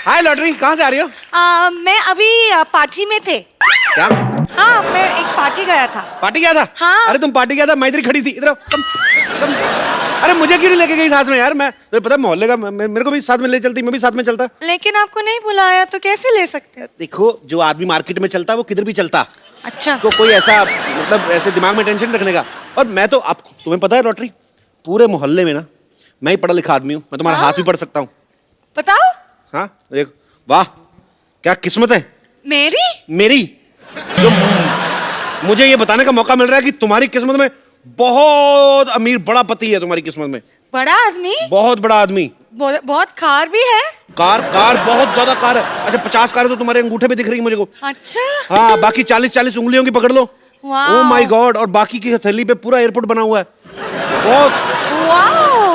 हाय lottery, कहाँ से आ रही हो? मैं अभी पार्टी में थे। क्या? हाँ, मैं एक पार्टी गया था। पार्टी गया था? हाँ। अरे तुम पार्टी गया था, मैं इधर ही खड़ी थी। इधर आओ, तुम। अरे मुझे क्यों नहीं लेके गई साथ में यार? मैं तो पता मोहल्ले का, मेरे को भी साथ में ले चलती, मैं भी साथ में चलता। लेकिन आपको नहीं बुलाया तो कैसे ले सकते? देखो, जो आदमी मार्केट में चलता वो किधर भी चलता। अच्छा। तो कोई ऐसा मतलब ऐसे दिमाग में टेंशन रखने का। और मैं तो, आप तुम्हें पता है लॉटरी, पूरे मोहल्ले में ना मैं ही पढ़ा लिखा आदमी हूँ। मैं तुम्हारा हाथ भी पढ़ सकता हूँ। बताओ। हाँ देख, वाह क्या किस्मत है मेरी। तो मुझे ये बताने का मौका मिल रहा है कि तुम्हारी किस्मत में बहुत अमीर बड़ा पति है। तुम्हारी किस्मत में बड़ा आदमी, बहुत बड़ा आदमी, बहुत कार भी है। कार बहुत ज्यादा कार है। अच्छा 50 कार है तो तुम्हारे अंगूठे पे दिख रही है मुझे को। अच्छा। हाँ, बाकी 40 उंगलियों की पकड़ लो। वाह। Oh my God. और बाकी की हथेली पे पूरा एयरपोर्ट बना हुआ है। बहुत। वाह,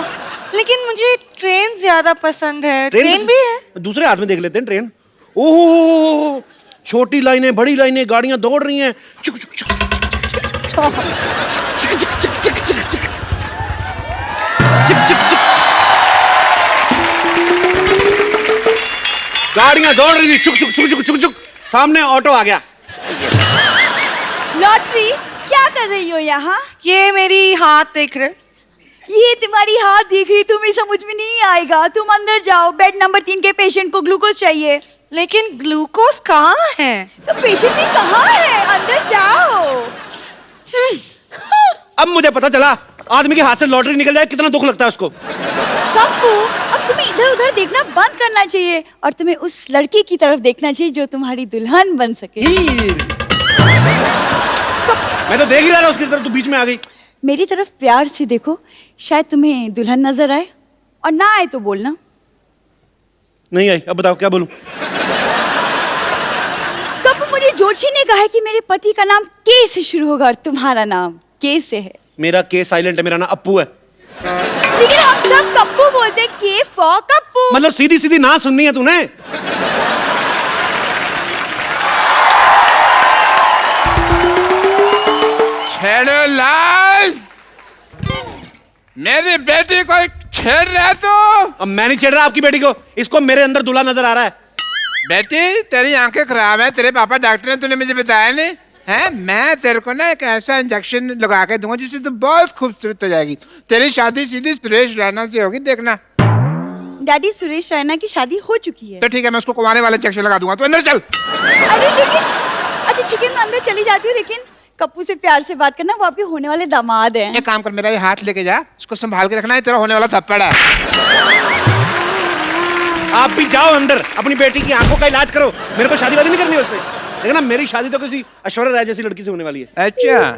लेकिन मुझे ट्रेन ज्यादा पसंद है। ट्रेन भी है। दूसरे हाथ में देख लेते हैं ट्रेन। ओह, छोटी लाइनें, बड़ी लाइनें, गाड़ियां दौड़ रही हैं। चुक चुक चुक गाड़ियां दौड़ रही थी। चुक चुक चुक चुक चुक चुक। सामने ऑटो आ गया। लॉटरी, क्या कर रही हो यहाँ? ये मेरी हाथ देख रहे? ये तुम्हारी हाथ देख रही, तुम्हें समझ में नहीं आएगा। तुम अंदर जाओ, बेड नंबर 3 के पेशेंट को ग्लूकोज चाहिए। लेकिन ग्लूकोज कहाँ है? तो पेशेंट भी कहाँ है? अंदर जाओ। अब मुझे पता चला, आदमी के हाथ से लॉटरी निकल जाए कितना दुख लगता है उसको। कप्पू, अब तुम्हें इधर उधर देखना बंद करना चाहिए और तुम्हें उस लड़की की तरफ देखना चाहिए जो तुम्हारी दुल्हन बन सके। मैं तो देख ही रहा था उसकी तरफ, तू बीच में आ गई। मेरी तरफ प्यार से देखो, शायद तुम्हें दुल्हन नजर आए, और ना आए तो बोलना। नहीं आई। अब बताओ क्या बोलूं? कप्पू, मुझे जोशी ने कहा है कि मेरे पति का नाम के से शुरू होगा और तुम्हारा नाम के से है। मेरा के साइलेंट है, मेरा नाम अप्पू है। लेकिन हम सब कप्पू बोलते हैं, के फॉर कप्पू। मतलब सीधी सीधी ना सुननी है तूने? छेड़ो लाल, मेरी बेटी को छेड़ रहे तो? अब मैं नहीं छेड़ रहा आपकी बेटी को, इसको मेरे अंदर दूल्हा नजर आ रहा है। बेटी तेरी आंखें खराब है, तेरे पापा डॉक्टर ने, तूने मुझे बताया नहीं है? मैं तेरे को ना एक ऐसा इंजेक्शन लगा के दूंगा जिससे तू बहुत खूबसूरत हो जाएगी। तेरी शादी सीधी सुरेश रैना से होगी, देखना। डैडी, सुरेश रैना की शादी हो चुकी है। तो ठीक है, मैं उसको कुंवारे वाला इंजेक्शन लगा दूंगा। तू अंदर चल। अरे लेकिन, अच्छा ठीक है, मैं अंदर चली जाती हूँ, लेकिन कप्पू से प्यार से बात करना, वो आपके होने वाले दामाद हैं। एक काम कर, मेरा ये हाथ लेके जा, इसको संभाल के रखना है, तेरा होने वाला थप्पड़ है। आप भी जाओ अंदर, अपनी बेटी की आंखों का इलाज करो। मेरे को शादी वादी नहीं करनी उससे। लेकिन ना, मेरी शादी तो किसी ऐश्वर्या राय जैसी लड़की से होने वाली है। अच्छा।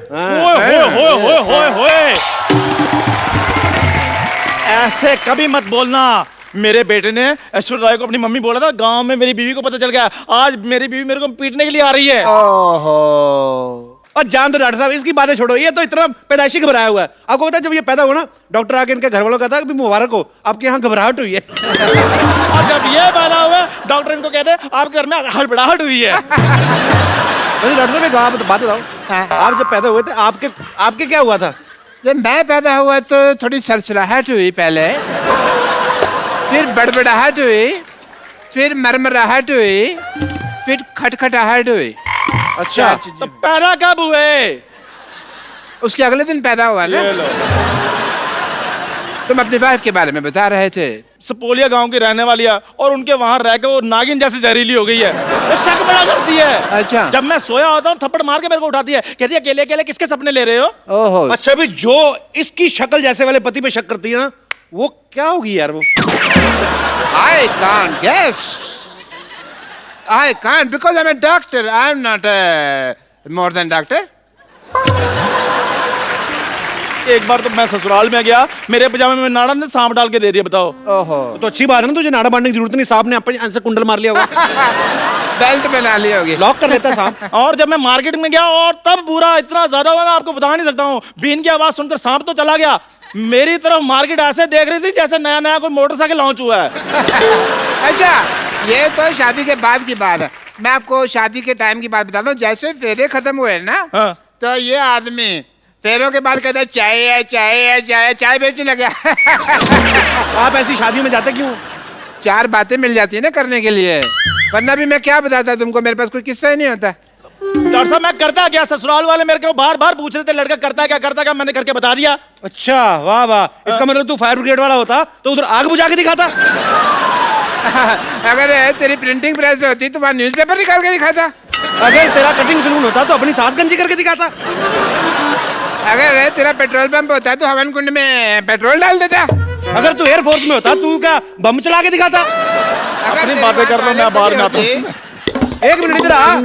ऐसे कभी मत बोलना। मेरे बेटे ने ऐश्वर्या राय को अपनी मम्मी बोला था, गांव में मेरी बीवी को पता चल गया। आज मेरी बीवी मेरे को पीटने के लिए आ रही है। ओहो। और जान दो डॉक्टर साहब, इसकी बातें छोड़ो, ये तो इतना पैदाइशी घबराया हुआ है। आपको पता है जब ये पैदा हुआ ना, डॉक्टर आके इनके घर वालों का था कि मुबारक हो, आपके यहाँ घबराहट हुई है। और जब ये पैदा हुआ, डॉक्टर इनको कहते हैं आपके घर में हड़बड़ाहट हुई है। वैसे डॉक्टर साहब एक बात बताओ, आप जब पैदा हुए थे आपके क्या हुआ था? जब मैं पैदा हुआ तो थोड़ी सरसराहट हुई पहले, फिर बड़बड़ाहट हुई, फिर मरमराहट हुई, फिर खटखटाहट हुई। अच्छा, तो पैदा कब हुए? उसके अगले दिन पैदा हुआ ना। ये लो। तुम अपनी वाइफ के बारे में बता रहे थे। सपोलिया गांव की रहने वाली है और उनके वहां रह के वो नागिन जैसी जहरीली हो गई है। वो शक बड़ा करती है। अच्छा। जब मैं सोया होता हूँ थप्पड़ मार के मेरे को उठाती है, कहती है अकेले अकेले किसके सपने ले रहे हो? ओहो। अच्छा भी जो इसकी शक्ल जैसे वाले पति पे शक करती है ना, वो क्या होगी यार? वो I can't guess. I can't because I'm a doctor. I'm not more than doctor. एक बार तो मैं ससुराल में गया, मेरे पजामे में नाड़ा ने सांप डाल के दे दिया। बताओ। ओहो। तो अच्छी बात है ना, तुझे नाड़ा बांधने की जरूरत नहीं, सांप ने अपने से कुंडल मार लिया होगा। बेल्ट बना ली होगी। लॉक कर लेता सांप। और जब मैं मार्केट में गया और तब बुरा इतना ज्यादा हुआ, मैं आपको बता नहीं सकता हूँ। बीन की आवाज सुनकर सांप तो चला गया, मेरी तरफ मार्केट ऐसे देख रही थी जैसे नया नया कोई मोटरसाइकिल लॉन्च हुआ है। अच्छा, ये तो शादी के बाद की बात है। मैं आपको शादी के टाइम की बात बताता हूँ। जैसे फेरे खत्म हुए ना, हाँ। तो ये आदमी फेरों के बाद कहता है चाय है, चाय है, चाय, चाय बेचने लगा। आप ऐसी शादियों में जाते क्यों? 4 बातें मिल जाती है ना करने के लिए, वरना भी मैं क्या बताता तुमको, मेरे पास कोई किस्सा ही नहीं होता। डॉक्टर साहब मैं करता क्या, ससुराल वाले मेरे को बार बार पूछ रहे थे लड़का करता क्या, मैंने करके बता दिया। अच्छा वाह वाह, इसका मतलब तू फायर ब्रिगेड वाला होता तो उधर आग बुझा के दिखाता। अगर तेरी प्रिंटिंग प्रेस होती तो वहाँ न्यूज़पेपर निकाल के दिखाता। अगर तेरा कटिंग सलून होता तो अपनी सास गंजी करके दिखाता। अगर तेरा पेट्रोल पंप होता तो हवन कुंड में पेट्रोल डाल देता। अगर तू एयरफोर्स में होता तू क्या बम चला के दिखाता। अपनी बातें कर लो, मैं बाहर में आता हूँ। 1 मिनट इधर आ।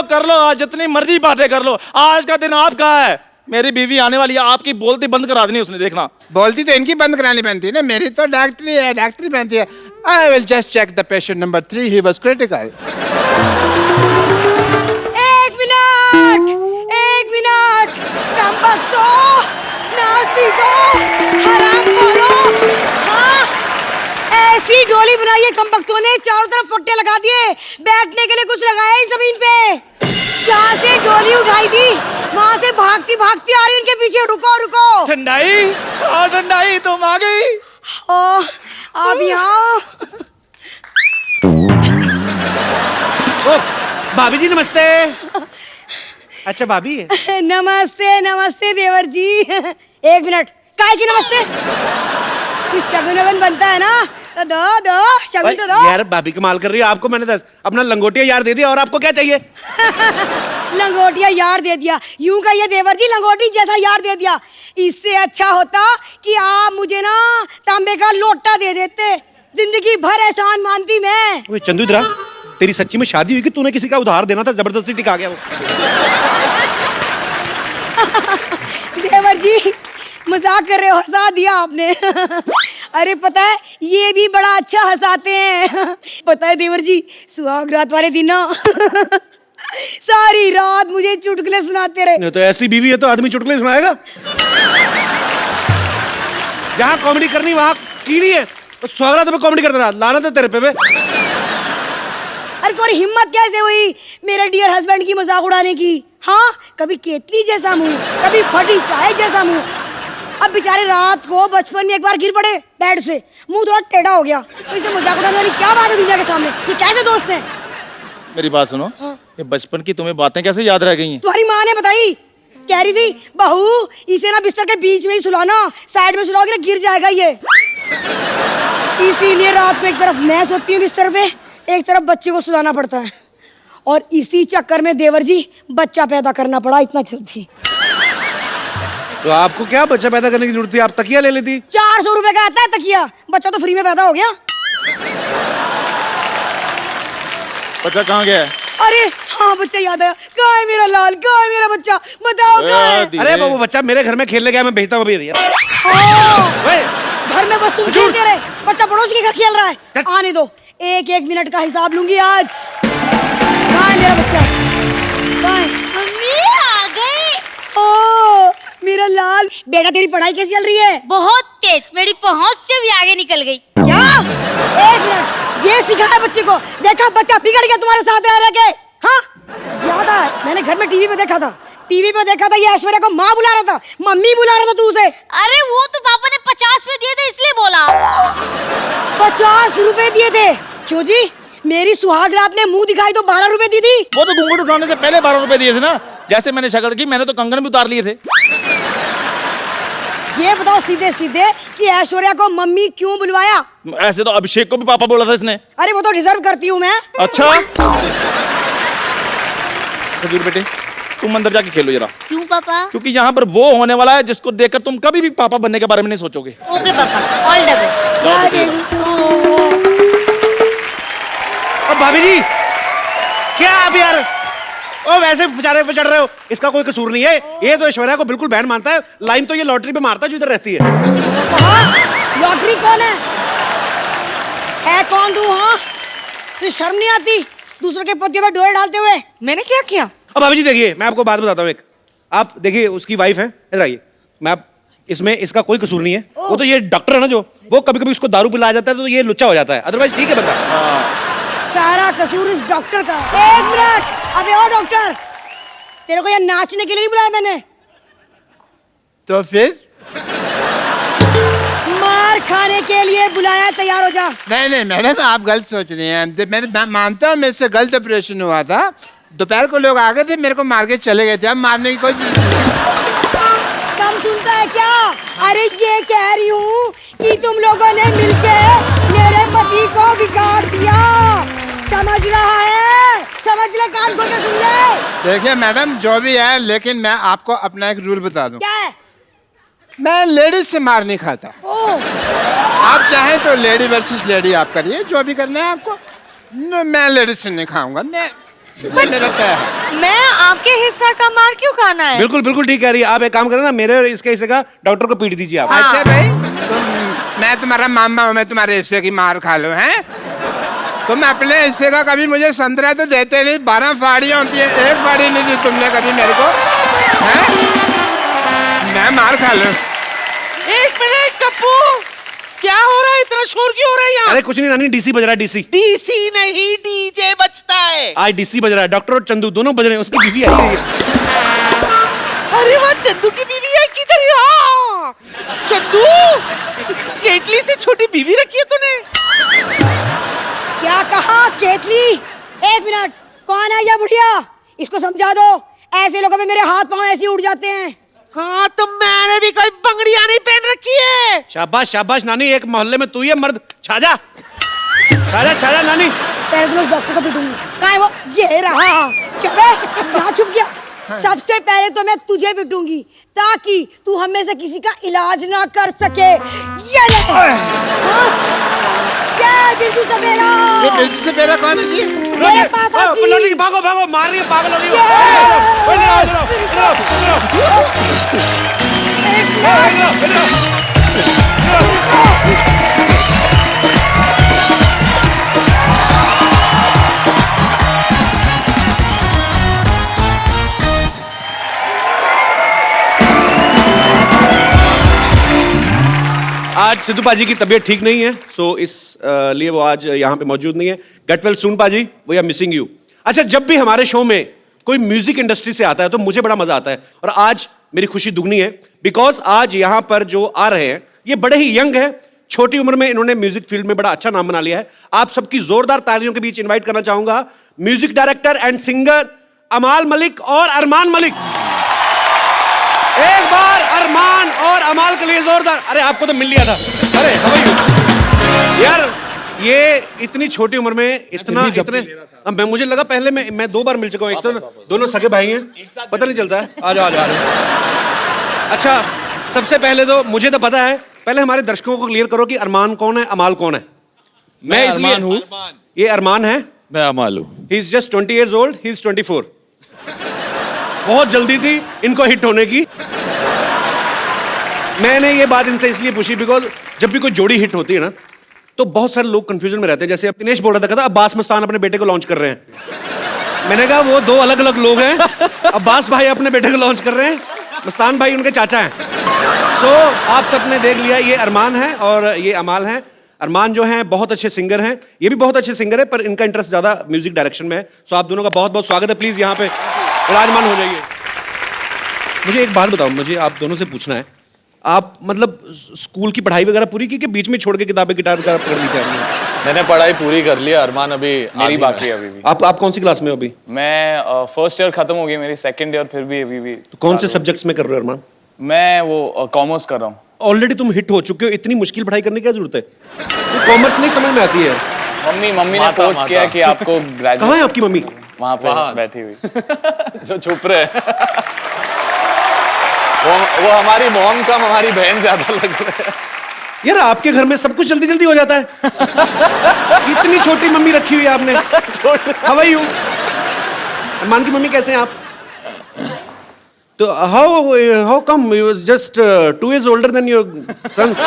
कर लो आज जितनी मर्जी बातें कर लो, आज का दिन आपका है। मेरी बीवी आने वाली है, आपकी बोलती बंद करा देनी उसने, देखना। बोलती तो इनकी बंद करानी बनती है ना, मेरी तो डॉक्टरी है, डॉक्टरी बनती है। I will just check the patient number 3, he was critical. 1 minute, कम बख्तो, नास्तिको, हरामखोरो। हाँ, ऐसी डोली बनाई है कम बख्तों ने, चारों तरफ फट्टे लगा दिए, बैठने के लिए कुछ लगाया ही जमीन पे। जहाँ से डोली उठाई थी वहाँ से भागती भागती आ रही उनके पीछे। रुको रुको। ठंडाई, ठंडाई तुम आ गई। ओ, अब यहाँ। ओ भाभी जी नमस्ते। अच्छा भाभी है। नमस्ते नमस्ते देवर जी। 1 मिनट, काय की नमस्ते? शगुन वगन बनता है ना, तो दो शगुन तो दो। यार भाभी कमाल कर रही है, आपको मैंने अपना लंगोटिया यार दे दिया और आपको क्या चाहिए? लंगोटिया यार दे दिया, यूं कहिए देवर जी, लंगोटी जैसा यार दे दिया। इससे अच्छा होता कि आप मुझे ना तांबे का लोटा दे देते, जिंदगी भर एहसान मानती मैं। ओए चंदू इधर आ, तेरी सच्ची में शादी हुई कि तूने किसी का उधार देना था, जबरदस्ती टिका गया वो? देवर जी मजाक कर रहे हो, हंसा दिया आपने। अरे पता है ये भी बड़ा अच्छा हंसाते हैं। पता है देवर जी, सुहाग रात वाले दिन ना सारी रात मुझे चुटकुले सुनाते रहे। तो ऐसी बीवी है तो आदमी चुटकुले सुनाएगा। जहाँ कॉमेडी करनी वहाँ की नहीं है, तो स्वागत में कॉमेडी करता रहा, लानत है तेरे पे बे। अरे तुम्हारी हिम्मत कैसे हुई मेरे डियर हस्बैंड की मजाक उड़ाने की? हाँ, कभी केतली जैसा मुंह, कभी फटी चाय जैसा मुंह। अब बेचारे रात को बचपन में एक बार गिर पड़े बेड से, मुंह थोड़ा टेढ़ा हो गया, तो इसे मजाक उड़ाने वाली क्या बात है दुनिया के सामने? ये कैसे दोस्त हैं? मेरी बात सुनो। हाँ। ये बचपन की तुम्हें बातें कैसे याद रह गई हैं? तुम्हारी माँ ने बताई, कह रही थी बहू इसे ना बिस्तर के बीच में ही सुलाना, साइड में सुलाओगे ना गिर जाएगा ये। इसीलिए रात में एक तरफ मैं सोती हूँ बिस्तर पे, एक तरफ बच्चे को सुलाना पड़ता है, और इसी चक्कर में देवर जी बच्चा पैदा करना पड़ा इतना जल्दी। तो आपको क्या बच्चा पैदा करने की जरूरत थी, आप तकिया ले लेती। 400 रुपए का आता है तकिया, बच्चा तो फ्री में पैदा हो गया। बच्चा कहाँ गया है? अरे हाँ बच्चा याद आया, कहाँ है मेरा लाल, कहाँ है मेरा बच्चा, बताओ कहाँ है? अरे वो बच्चा मेरे घर में खेलने गया, मैं भेजता हूँ अभी। हाँ, घर में बस तुम खेलते रहे, बच्चा पड़ोस के घर खेल रहा है। आने दो, 1-1 मिनट का हिसाब लूंगी आज। कहाँ है मेरा बच्चा? कहाँ है? मम्मी आ गई। ओ मेरा लाल बेटा, तेरी पढ़ाई कैसी चल रही है? बहुत तेज, मेरी पहुंच से भी आगे निकल गई। क्या? 1 मिनट, ये सिखाया बच्चे को? देखा बच्चा बिगड़ गया तुम्हारे साथ रह के। हाँ याद है, मैंने घर में टीवी पे देखा था, ये ऐश्वर्या को माँ बुला रहा था, मम्मी बुला रहा था तू उसे। अरे वो तो पापा ने 50 में दिए थे इसलिए बोला। 50 रुपए दिए थे? क्यों जी, मेरी सुहाग रात ने मुंह दिखाई तो 12 रुपए दी थी। वो तो घूंघट उठाने से पहले 12 रुपए दिए थे ना। जैसे मैंने शक्ल की, मैंने तो कंगन भी उतार लिए थे। ये बताओ सीधे सीधे कि ऐश्वर्या को मम्मी क्यों बुलवाया? ऐसे तो अभिषेक को भी पापा बोला था इसने। अरे वो तो डिजर्व करती हूँ मैं। अच्छा खजूर बेटे, तुम अंदर जाके खेलो जरा। क्यों पापा? क्योंकि यहाँ पर वो होने वाला है जिसको देखकर तुम कभी भी पापा बनने के बारे में नहीं सोचोगे। ओके पापा, ऑल द बेस्ट। अब भाभी जी क्या आप यार, ओ वैसे बेचारे पे चढ़ रहे हो, इसका कोई कसूर नहीं है। ये तो ऐश्वर्या को बिल्कुल बहन मानता है, लाइन तो ये लॉटरी पे मारता है जो इधर रहती है। लॉटरी कौन है कौन तू? हाँ तुझे शर्म नहीं आती दूसरों के पतियों पर डोरे डालते हुए? मैंने क्या किया? अब भाभी जी देखिए, मैं आपको बात बताता हूँ एक। आप देखिए उसकी वाइफ है, इधर आइए। मैं आप इसमें इसका कोई कसूर नहीं है। वो तो ये डॉक्टर है ना, जो वो कभी कभी उसको दारू पिलाया जाता है तो ये लुच्चा हो जाता है, अदरवाइज ठीक है बंदा। सारा कसूर इस डॉक्टर का। 1 मिनट, अबे ओ डॉक्टर, तेरे को यहाँ नाचने के लिए नहीं बुलाया मैंने। तो फिर मार मार खाने के लिए बुलाया, तैयार हो जा। नहीं नहीं मैडम, आप गलत सोच रही हैं। मैं मानता हूँ मेरे से गलत ऑपरेशन हुआ था। दोपहर को लोग आ गए थे, मेरे को मार के चले गए थे। अब मारने की कोई कम सुनता है क्या? अरे ये कह रही हूँ कि तुम लोगों ने मिलके मेरे पति को बिगाड़ दिया। समझ रहा है? समझ ले, कान खोल के सुन ले। देखिए मैडम, जो भी है, लेकिन मैं आपको अपना एक रूल बता दूं। क्या है? मैं लेडीज से मार नहीं खाता। आप चाहें तो लेडी वर्सेस लेडी आप करिए, जो भी करना है आपको। मैं लेडीज से नहीं खाऊंगा। मेरा क्या है? मैं आपके हिस्सा का मार क्यों खाना है? बिल्कुल बिल्कुल ठीक कह रही है। आप एक काम करें ना, मेरे और इसके हिस्से का डॉक्टर को पीट दीजिए आप। अच्छा भाई, मैं तुम्हारा मामा हूँ, मैं तुम्हारे हिस्से की मार खा लूं? हैं? तुम अपने हिस्से का कभी मुझे संतरा तो देते नहीं। 12 फाड़ियाँ होती है, एक फाड़ी नहीं दी तुमने कभी मेरे को। हैं? मैं मार खा लूं? एक मिनट कप्पू, क्या हो रहा है? इतना शोर क्यों हो रहा है यहाँ? अरे कुछ नहीं नानी, डीसी बज रहा है, डीसी। डीसी नहीं, डीजे बजता है। आज डीसी बज रहा है। डॉक्टर और चंदू दोनों बज रहे हैं। उसकी बीवी आई है। अरे वाह, चंदू की बीवी है। किधर है? हाँ, चंदू, केटली से छोटी बीवी रखी है तूने? क्या कहा? केतली? एक मिनट, कौन है ये बुढ़िया? इसको समझा दो। ऐसे लोगों में मेरे हाथ पांव ऐसे ही उड़ जाते हैं। हाँ, तो मैंने भी कोई बंगड़ियां नहीं पहन रखी है। शाबाश शाबाश नानी, एक मोहल्ले में तू ही है मर्द। छाजा छाजा छाजा नानी। पहले तो मैं डॉक्टर को पीटूंगी। कहाँ है वो? ये रहा। क्या बे? यहाँ छुप गया। सबसे पहले तो मैं तुझे पीटूंगी ताकि तू हमें से किसी का इलाज ना कर सके। ये ले। हाँ? क्या बिरजू सपेरा? ये बिरजू सपेरा कौन है जी? मेरे पापा जी। लौटी, भागो भागो, मार रही है, पागल हो रही है। आज सिद्धू पाजी की तबीयत ठीक नहीं है, सो इस लिए वो आज यहाँ पे मौजूद नहीं है। गेट वेल सून पाजी, वी आर मिसिंग यू। अच्छा, जब भी हमारे शो में कोई म्यूजिक इंडस्ट्री से आता है तो मुझे बड़ा मजा आता है, और आज मेरी खुशी दुगनी है बिकॉज आज यहाँ पर जो आ रहे हैं ये बड़े ही यंग है। छोटी उम्र में इन्होंने म्यूजिक फील्ड में बड़ा अच्छा नाम बना लिया है। आप सबकी जोरदार तालियों के बीच इन्वाइट करना चाहूंगा म्यूजिक डायरेक्टर एंड सिंगर अमाल मलिक और अरमान मलिक। एक बार अरमान और अमाल के लिए जोरदार। अरे आपको तो मिल लिया था। अरे हाउ आर यू यार, ये इतनी छोटी उम्र में इतना इतने मैं मुझे लगा पहले मैं 2 बार मिल चुका हूँ। एक तो दोनों सगे भाई हैं, पता नहीं चलता है। आ जाओ आ जाओ। अच्छा, सबसे पहले तो मुझे तो पता है, पहले हमारे दर्शकों को क्लियर करो कि अरमान कौन है, अमाल कौन है। मैं इसलिए हूँ, ये अरमान है, मैं अमाल हूँ। He is just 20 years old, he is 24। बहुत जल्दी थी इनको हिट होने की। मैंने ये बात इनसे इसलिए पूछी बिकॉज जब भी कोई जोड़ी हिट होती है ना तो बहुत सारे लोग कंफ्यूजन में रहते हैं। जैसे अब दिनेश बोल रहा था, कहता अब्बास मस्तान अपने बेटे को लॉन्च कर रहे हैं। मैंने कहा वो 2 अलग अलग लोग हैं। अब्बास भाई अपने बेटे को लॉन्च कर रहे हैं, मस्तान भाई उनके चाचा हैं। सो आप सबने देख लिया, ये अरमान है और ये अमाल है। अरमान जो हैं बहुत अच्छे सिंगर हैं, ये भी बहुत अच्छे सिंगर है, पर इनका इंटरेस्ट ज्यादा म्यूजिक डायरेक्शन में है। सो आप दोनों का बहुत बहुत स्वागत है। प्लीज यहाँ पे विराजमान हो जाइए। मुझे एक बात बताओ, मुझे आप दोनों से पूछना है, आप मतलब स्कूल की पढ़ाई वगैरह पूरी की कि बीच में छोड़ के किताबें गिटार वगैरह पढ़ ली थी आपने? मैंने पढ़ाई पूरी कर लिया। अरमान अभी मेरी बाकी है अभी भी। आप कौन सी क्लास में हो अभी? मैं फर्स्ट ईयर खत्म हो गई मेरी, सेकंड ईयर फिर भी अभी भी। तो कौन से सब्जेक्ट्स में कर रहे हो अरमान? मैं वो कॉमर्स कर रहा हूँ। ऑलरेडी तुम हिट हो चुके हो, इतनी मुश्किल पढ़ाई करने की क्या जरूरत है? तो कॉमर्स नहीं समझ में आती है। मम्मी ने फोर्स किया कि आपको ग्रेजुएट। कहाँ है आपकी मम्मी? वहाँ पे बैठी हुई जो छुप रहे वो हमारी मॉम कम हमारी बहन ज्यादा लग रहा है। यार आपके घर में सब कुछ जल्दी जल्दी हो जाता है। इतनी छोटी मम्मी रखी हुई है आपने। How are you? अरमान की मम्मी कैसे हैं आप? तो how come you just 2 years older than your sons?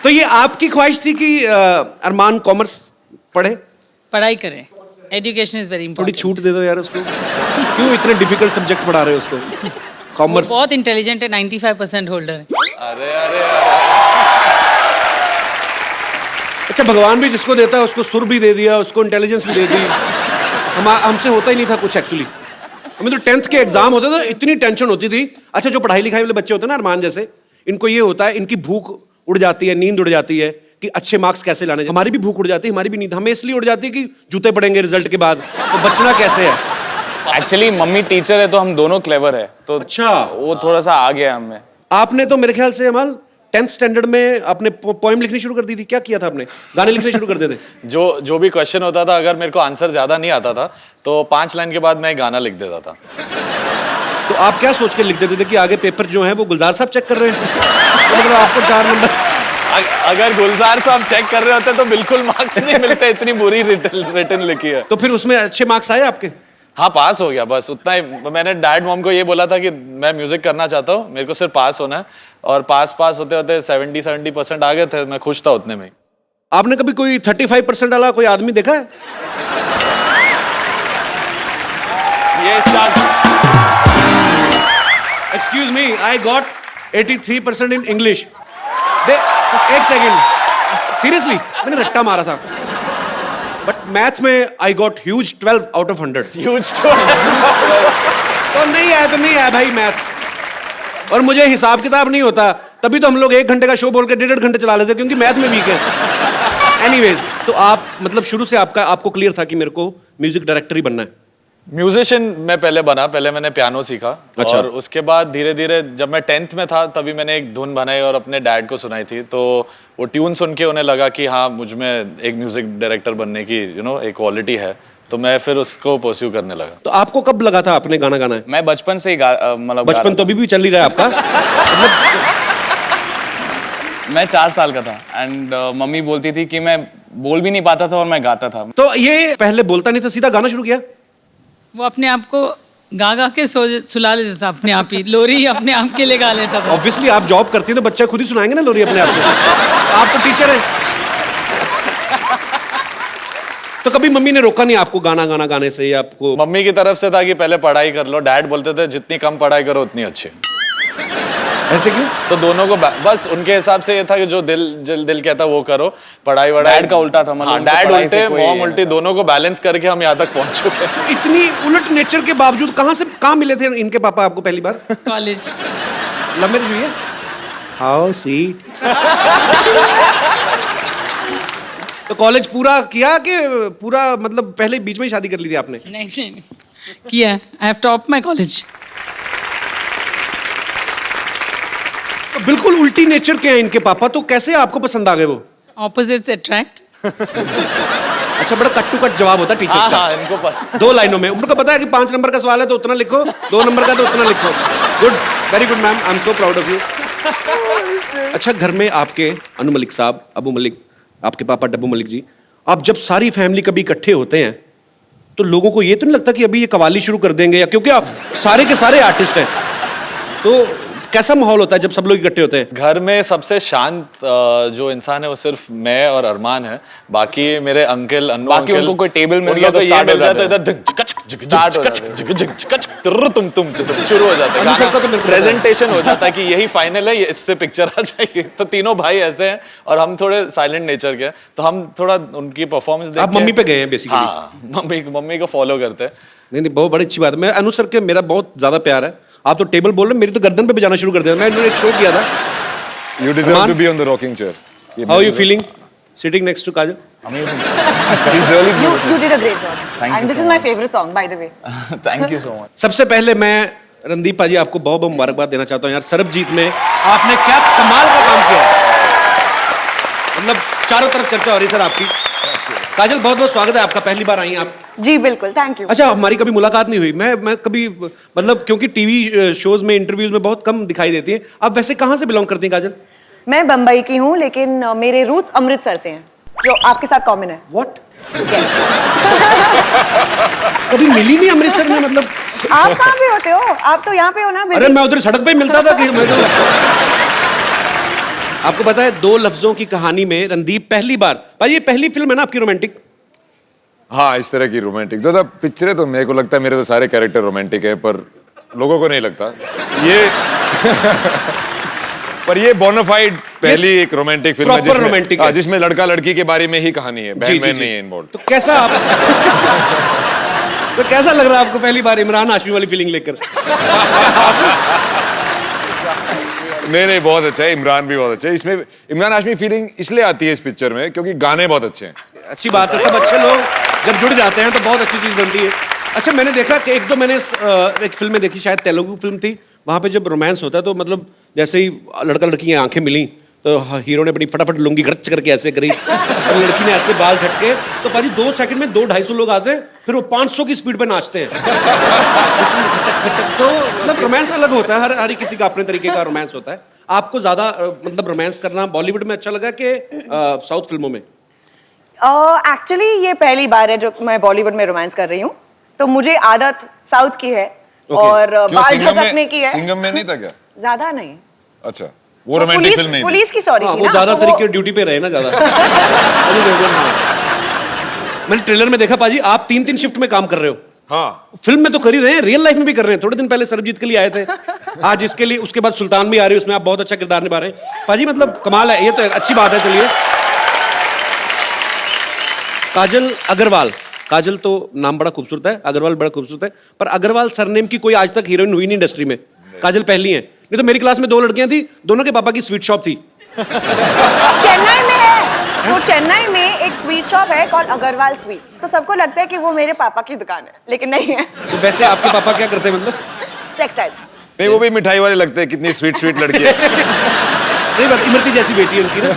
तो ये आपकी ख्वाहिश थी कि अरमान कॉमर्स पढ़े? पढ़ाई करें, एजुकेशन इज वेरी थोड़ी इंपॉर्टेंट। छूट दे दो यार उसको। क्यों इतने डिफिकल्ट सब्जेक्ट पढ़ा रहे हो उसको? कॉमर्स बहुत इंटेलिजेंट है, 95% होल्डर है। अरे अरे अच्छा, भगवान भी जिसको देता है उसको सुर भी दे दिया, उसको इंटेलिजेंस भी दे दी। हमसे होता ही नहीं था कुछ एक्चुअली। हमें तो 10th के एग्जाम होते थे, इतनी टेंशन होती थी। अच्छा, जो पढ़ाई लिखाई वाले बच्चे होते हैं ना अरमान जैसे, इनको ये होता है, इनकी भूख उड़ जाती है, नींद उड़ जाती है कि अच्छे मार्क्स कैसे लाने। हमारी भी भूख उड़ जाती है, हमारी भी नींद हमें इसलिए उड़ जाती है कि जूते पड़ेंगे रिजल्ट के बाद, तो बचना कैसे है। एक्चुअली मम्मी टीचर है तो हम दोनों क्लेवर है, तो अच्छा, वो थोड़ा सा आ गया हमें। आपने तो मेरे ख्याल से अमल 10th स्टैंडर्ड में आपने पोएम लिखनी शुरू कर दी थी, क्या किया था आपने? गाने लिखने शुरू कर देते? जो भी क्वेश्चन होता था, अगर मेरे को आंसर ज्यादा नहीं आता था तो 5 लाइन के बाद मैं एक गाना लिख देता था। तो आप क्या सोच के लिख देते थे कि आगे पेपर जो है वो गुलजार साहब चेक कर रहे हैं? तो मतलब आपको 4 नंबर। अगर गुलजार साहब चेक कर रहे होते तो बिल्कुल मार्क्स नहीं मिलते, इतनी बुरी रिटर्न लिखी है। तो फिर उसमें अच्छे मार्क्स आए आपके? हाँ, पास हो गया, बस उतना ही। मैंने डैड मॉम को ये बोला था कि मैं म्यूजिक करना चाहता हूँ, मेरे को सिर्फ पास होना है, और पास होते होते 70% आ गए थे। मैं खुश था उतने में। आपने कभी कोई 35% वाला कोई आदमी देखा है? ये शख्स, excuse me, I got 83% in English. एक सेकेंड, सीरियसली मैंने रट्टा मारा था, बट मैथ में I got huge 12 out of 100। Huge तो नहीं आया भाई मैथ। और मुझे हिसाब किताब नहीं होता, तभी तो हम लोग 1 घंटे का शो बोल के 1.5 घंटे चला लेते, क्योंकि मैथ में वीक है। एनीवेज, तो आप मतलब शुरू से आपको क्लियर था कि मेरे को म्यूजिक डायरेक्टर ही बनना है? म्यूजिशियन मैं पहले बना, पहले मैंने पियानो सीखा। अच्छा। और उसके बाद धीरे धीरे जब मैं 10th में था तभी मैंने एक धुन बनाई और अपने डैड को सुनाई थी, तो वो ट्यून सुन के उन्हें लगा कि हाँ, मुझ में एक म्यूजिक डायरेक्टर बनने की एक क्वालिटी है, तो मैं फिर उसको परस्यू करने लगा। तो आपको कब लगा था आपने गाना गाना है? मैं बचपन से ही मतलब बचपन तो अभी भी चल ही रहा है आपका? मैं 4 साल का था एंड मम्मी बोलती थी कि मैं बोल भी नहीं पाता था और मैं गाता था। तो ये पहले बोलता नहीं था, सीधा गाना शुरू किया? वो अपने आप को गा के सुला लेता था, अपने आप ही लोरी अपने आप के लिए गा लेता था। ऑब्वियसली आप जॉब करती हैं तो बच्चा खुद ही सुनाएंगे ना लोरी अपने आप को। आप तो टीचर हैं। तो कभी मम्मी ने रोका नहीं आपको गाना गाने से? या आपको मम्मी की तरफ से था कि पहले पढ़ाई कर लो, डैड बोलते थे जितनी कम पढ़ाई करो उतनी अच्छी। ऐसे क्यों? तो दोनों को बस उनके हिसाब से ये था कि जो दिल कहता वो करो, पढ़ाई वढ़ाई। डैड का उल्टा था, मतलब हाँ, डैड उल्टे मॉम उल्टी, दोनों को बैलेंस करके हम यहाँ तक पहुंच चुके हैं। इतनी उलट नेचर के बावजूद कहाँ मिले थे इनके पापा आपको पहली बार? कॉलेज। लव मैरिज हुई है? How sweet. तो कॉलेज पूरा किया कि पूरा मतलब पहले बीच में ही शादी कर ली थी आपने? नहीं किया, I have top my college. तो बिल्कुल उल्टी नेचर के हैं इनके पापा, तो कैसे आपको पसंद आ गए वो? Opposites attract. अच्छा, बड़ा कट टू कट जवाब होता है टीचर्स का। हाँ, इनको पता। 2 लाइनों में उनको पता है कि 5 नंबर का सवाल है तो उतना लिखो, 2 नंबर का तो उतना लिखो। Good, very good ma'am, I am so proud of you. अच्छा, घर में आपके अनु मलिक साहब, अबू मलिक, आपके पापा डब्बू मलिक जी, आप जब सारी फैमिली कभी इकट्ठे होते हैं तो लोगों को ये तो नहीं लगता कि अभी ये कवाली शुरू कर देंगे? या क्योंकि आप सारे के सारे आर्टिस्ट हैं, तो कैसा माहौल होता है जब सब लोग इकट्ठे होते हैं? घर में सबसे शांत जो इंसान है वो सिर्फ मैं और अरमान है। बाकी मेरे अंकल, अनु बाकी अंकल, उनको कोई टेबल मिल उनको गया तो ये start मिल हो जाता है, जाता इधर शुरू हो जाता अनु सर का तो मेरे है, को प्रेजेंटेशन हो जाता है कि यही फाइनल है, इससे पिक्चर आ जाएगी। तो तीनों भाई ऐसे हैं और हम थोड़े साइलेंट नेचर के हैं, तो हम थोड़ा उनकी परफॉर्मेंस देख आप मम्मी पे गए हैं बेसिकली? हाँ, मम्मी को फॉलो करते हैं। नहीं, बहुत बड़ी अच्छी बात है। मैं अनु सर के मेरा बहुत ज्यादा प्यार है। आप तो टेबल बोल रहे, मेरी तो गर्दन पे बजाना शुरू कर दिया। मैंने एक शो किया था। You deserve to be on the rocking chair. How are you feeling sitting next to Kajal? Amazing. She's really beautiful. You did a great job. Thank you And this so is my much. favorite song, by the way. Thank you so much. सबसे पहले मैं रणदीप पाजी आपको बहुत बहुत मुबारकबाद देना चाहता हूँ यार। सरबजीत में आपने क्या कमाल का काम किया है, मतलब चारों तरफ चर्चा हो रही है सर आपकी। काजल, बहुत बहुत स्वागत है आपका, पहली बार आई हैं आप। जी बिल्कुल, थैंक यू। अच्छा, हमारी कभी मुलाकात नहीं हुई। मैं कभी मतलब क्योंकि टीवी शोज में इंटरव्यूज में बहुत कम दिखाई देती हैं। आप वैसे कहाँ से बिलोंग करती हैं काजल? मैं बम्बई की हूँ, लेकिन मेरे रूट्स अमृतसर से हैं, जो आपके साथ कॉमन है। व्हाट? Yes. कभी मिली नहीं अमृतसर में? मतलब आप कहाँ पे होते हो? आप तो यहाँ पे हो ना? अरे मैं उधर सड़क पे मिलता था कि मैं तो आपको पता है 2 लफ्जों की कहानी में रणदीप पहली बार, पर ये पहली फिल्म है ना आपकी रोमांटिक? हाँ, इस तरह की रोमांटिक जो पिक्चरें, तो मेरे को लगता है मेरे तो सारे कैरेक्टर रोमांटिक है, पर लोगों को नहीं लगता ये। पर ये बोनाफाइड पहली एक रोमांटिक फिल्म प्रॉपर रोमांटिक है, जिसमें लड़का लड़की के बारे में ही कहानी है, बहन बहन नहीं है इन्वॉल्व। तो कैसा आप तो कैसा लग रहा है आपको पहली बार इमरान हाशमी वाली फीलिंग लेकर? नहीं बहुत अच्छा है, इमरान भी बहुत अच्छा है। इसमें इमरान हाशमी फीलिंग इसलिए आती है इस पिक्चर में क्योंकि गाने बहुत अच्छे हैं। अच्छी बात है, सब अच्छे लोग जब जुड़ जाते हैं तो बहुत अच्छी चीज बनती है। अच्छा, मैंने देखा कि एक दो मैंने एक फिल्म में देखी, शायद तेलुगु फिल्म थी, वहां पे जब रोमांस होता है तो मतलब जैसे ही लड़का लड़की की आंखें मिली तो हीरो ने अपनी फटाफट लुंगी गड़च करके ऐसे करी और लड़की ने ऐसे बाल झटके, तो पाजी 2 सेकंड में 200-250 लोग आते हैं, फिर वो 500 की स्पीड पे नाचते हैं। तो मतलब रोमांस अलग होता है, हर किसी का अपने तरीके का रोमांस होता है। आपको ज्यादा मतलब रोमांस करना बॉलीवुड में अच्छा लगा कि साउथ फिल्मों में? एक्चुअली ये पहली बार है जो मैं बॉलीवुड में रोमांस कर रही हूँ, तो मुझे आदत साउथ की है और बाल झटकने की है। सिंघम में नहीं था क्या? ज्यादा नहीं। अच्छा, वो रोमांटिक फिल्म नहीं थी। पुलिस की स्टोरी थी वो ना, ज्यादा तो तरीके ड्यूटी पे रहे ना ज्यादा। मैंने ट्रेलर में देखा पाजी, आप 3-3 शिफ्ट में काम कर रहे हो। हाँ, फिल्म में तो कर ही रहे हैं, रियल लाइफ में भी कर रहे हैं। थोड़े दिन पहले सरबजीत के लिए आए थे, आज इसके लिए, उसके बाद सुल्तान भी आ रही है, उसमें आप बहुत अच्छा किरदार निभा रहे हैं पाजी। मतलब कमाल है, ये तो अच्छी बात है। चलिए, काजल अग्रवाल, काजल तो नाम बड़ा खूबसूरत है, अग्रवाल बड़ा खूबसूरत है, पर अग्रवाल सरनेम की कोई आज तक हीरोइन हुई नहीं इंडस्ट्री में। काजल पहली है। नहीं तो मेरी क्लास में 2 लड़कियां थी, दोनों के पापा की स्वीट शॉप थी। चेन्नई में है, तो चेन्नई में एक स्वीट शॉप है कॉल्ड अग्रवाल स्वीट्स, तो सबको लगता है कि वो मेरे पापा की दुकान है, लेकिन नहीं है। तो वैसे आपके पापा क्या करते हैं मतलब? टेक्सटाइल्स। नहीं वो भी मिठाई वाले लगते हैं, कितनी स्वीट लड़की है। सही बात, इमरती जैसी बेटी है उनकी ना।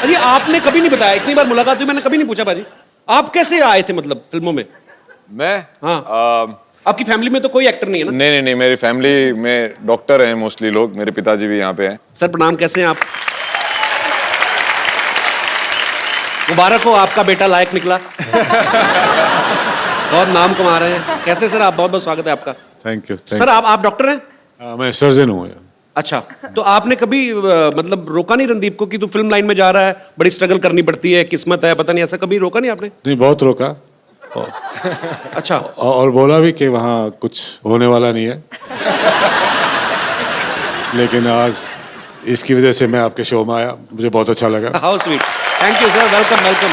अरे आपने कभी नहीं बताया, इतनी बार मुलाकात हुई मैंने कभी नहीं पूछा पाजी, आप कैसे आए थे मतलब फिल्मों में? मैं? हाँ, आपकी फैमिली में तो कोई एक्टर नहीं है ना? नहीं, मेरी फैमिली में डॉक्टर हैं मोस्टली लोग, मेरे पिताजी भी यहाँ पे हैं। सर प्रणाम, कैसे हैं आप? मुबारक हो, आपका बेटा लायक निकला। बहुत नाम कमा रहे हैं। कैसे सर आप? बहुत बहुत स्वागत है आपका। Thank you. सर आप डॉक्टर हैं? मैं सर्जन हूँ। अच्छा, तो आपने कभी मतलब रोका नहीं रणदीप को कि तू फिल्म लाइन में जा रहा है, बड़ी स्ट्रगल करनी पड़ती है, किस्मत है, पता नहीं, ऐसा कभी रोका नहीं आपने? नहीं, बहुत रोका। अच्छा, और बोला भी कि वहाँ कुछ होने वाला नहीं है। लेकिन आज इसकी वजह से मैं आपके शो में आया, मुझे बहुत अच्छा लगा। How sweet, thank you sir, welcome welcome.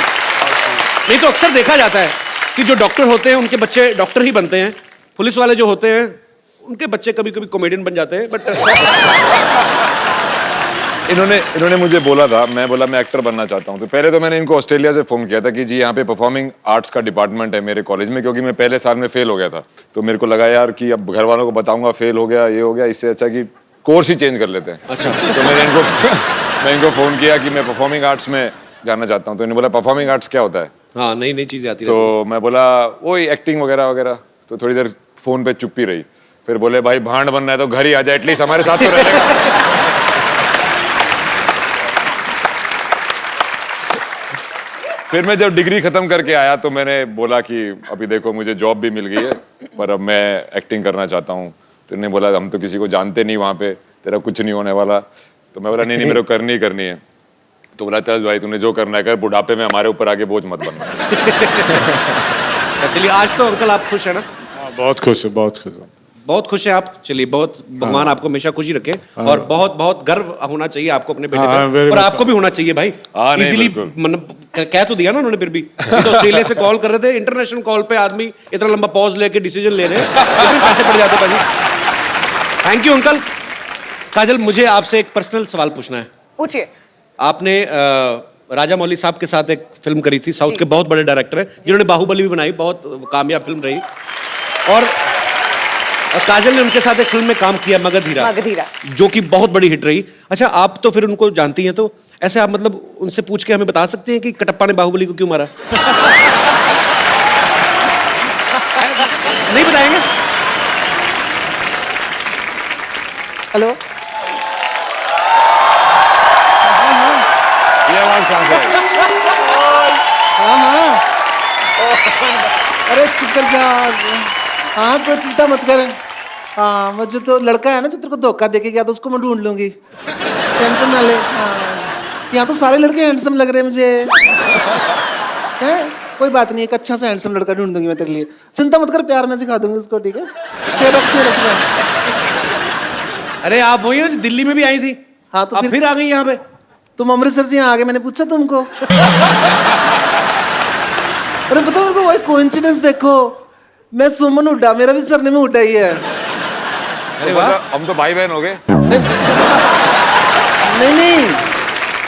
नहीं तो अक्सर देखा जाता है कि जो डॉक्टर होते हैं उनके बच्चे डॉक्टर ही बनते हैं, पुलिस वाले जो होते हैं उनके बच्चे कभी कभी कॉमेडियन बन जाते हैं, बट इन्होंने मुझे बोला था, मैं बोला मैं एक्टर बनना चाहता हूँ। तो पहले तो मैंने इनको ऑस्ट्रेलिया से फोन किया था कि जी यहाँ पे परफॉर्मिंग आर्ट्स का डिपार्टमेंट है मेरे कॉलेज में, क्योंकि मैं पहले साल में फेल हो गया था। तो मेरे को लगा यार कि अब घर वालों को बताऊंगा फेल हो गया, ये हो गया, इससे अच्छा कि कोर्स ही चेंज कर लेते हैं। अच्छा, तो मैं इनको फोन किया कि मैं परफॉर्मिंग आर्ट्स में जाना चाहता हूँ। तो इन्होंने बोला परफॉर्मिंग आर्ट्स क्या होता है? हाँ, नई चीजें आती है। तो मैं बोला वही एक्टिंग वगैरह वगैरह। तो थोड़ी देर फोन पे चुप्पी रही, फिर बोले भाई भांड बनना है तो घर ही आ जाए, एटलीस्ट हमारे साथ तो रहेगा। फिर मैं जब डिग्री खत्म करके आया तो मैंने बोला कि अभी देखो मुझे जॉब भी मिल गई है, पर अब मैं एक्टिंग करना चाहता हूँ। तो उन्होंने बोला हम तो किसी को जानते नहीं वहाँ पे, तेरा कुछ नहीं होने वाला। तो मैं बोला नहीं मेरे को करनी है। तो बोला चल भाई तूने जो करना है कर, बुढ़ापे में हमारे ऊपर आके बोझ मत बनना। चलिए, आज तो अंकल आप खुश है ना? बहुत खुश हूँ, बहुत खुश हूँ। बहुत खुश है आप? चलिए, बहुत भगवान आपको हमेशा खुशी रखे और बहुत बहुत गर्व होना चाहिए आपको अपने बेटे पर, और आपको भी होना चाहिए भाई। इजीली कह तो दिया ना उन्होंने, फिर भी तो ऑस्ट्रेलिया से कॉल कर रहे थे, इंटरनेशनल कॉल पे आदमी इतना लंबा पॉज लेके डिसीजन ले रहे हैं, पैसे पड़ जाते भाई। Thank you uncle. काजल, मुझे आपसे एक पर्सनल सवाल पूछना है। पूछिए। आपने राजा मौली साहब के साथ एक फिल्म करी थी, साउथ के बहुत बड़े डायरेक्टर हैं जिन्होंने बाहुबली भी बनाई, बहुत कामयाब फिल्म रही, और काजल ने उनके साथ एक फिल्म में काम किया, मगधीरा, जो कि बहुत बड़ी हिट रही। अच्छा, आप तो फिर उनको जानती हैं, तो ऐसे आप मतलब उनसे पूछ के हमें बता सकते हैं कि कटप्पा ने बाहुबली को क्यों मारा? नहीं बताएंगे? हेलो, ये आवाज कहाँ से आई? हाँ, अरे चुप कर जा। हाँ, कोई चिंता मत कर। हाँ, मुझे तो लड़का है ना जो तेरे को धोखा देके गया था, उसको मैं ढूंढ लूंगी, टेंशन ना ले। हाँ, यहाँ तो सारे लड़के हैंडसम लग रहे हैं मुझे। हैं? कोई बात नहीं, एक अच्छा सा हैंडसम लड़का ढूंढ दूंगी मैं तेरे लिए, चिंता मत कर, प्यार में सिखा दूंगी उसको, ठीक है? रख। अरे आप वही हो जो दिल्ली में भी आई थी? हाँ, तो फिर आ गई यहाँ पे? तुम अमृतसर से यहाँ आ गए, मैंने पूछा तुमको? अरे पता मेरे को वही कोइंसिडेंस देखो, मैं सुमन हुड्डा, मेरा भी सरनेम हुड्डा ही है। अरे वाह, हम तो भाई बहन हो गए। नहीं नहीं,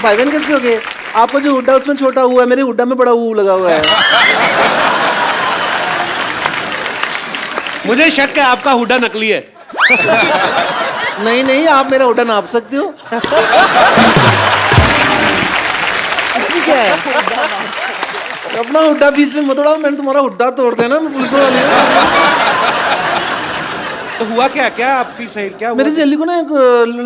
भाई बहन कैसे हो गए? आपका जो हुड्डा उसमें छोटा हुआ है, मेरे हुड्डा में बड़ा ऊ लगा हुआ है। मुझे शक है आपका हुड्डा नकली है। नहीं नहीं, आप मेरा हुड्डा नाप सकते हो। इसमें क्या है? अपना हुड्डा बीच में मत उड़ाओ, मैंने तुम्हारा हुड्डा तोड़ देना, मैं पुलिस वाली हूँ। तो हुआ क्या? क्या आपकी सहेली क्या हुआ? मेरी सहेली को ना एक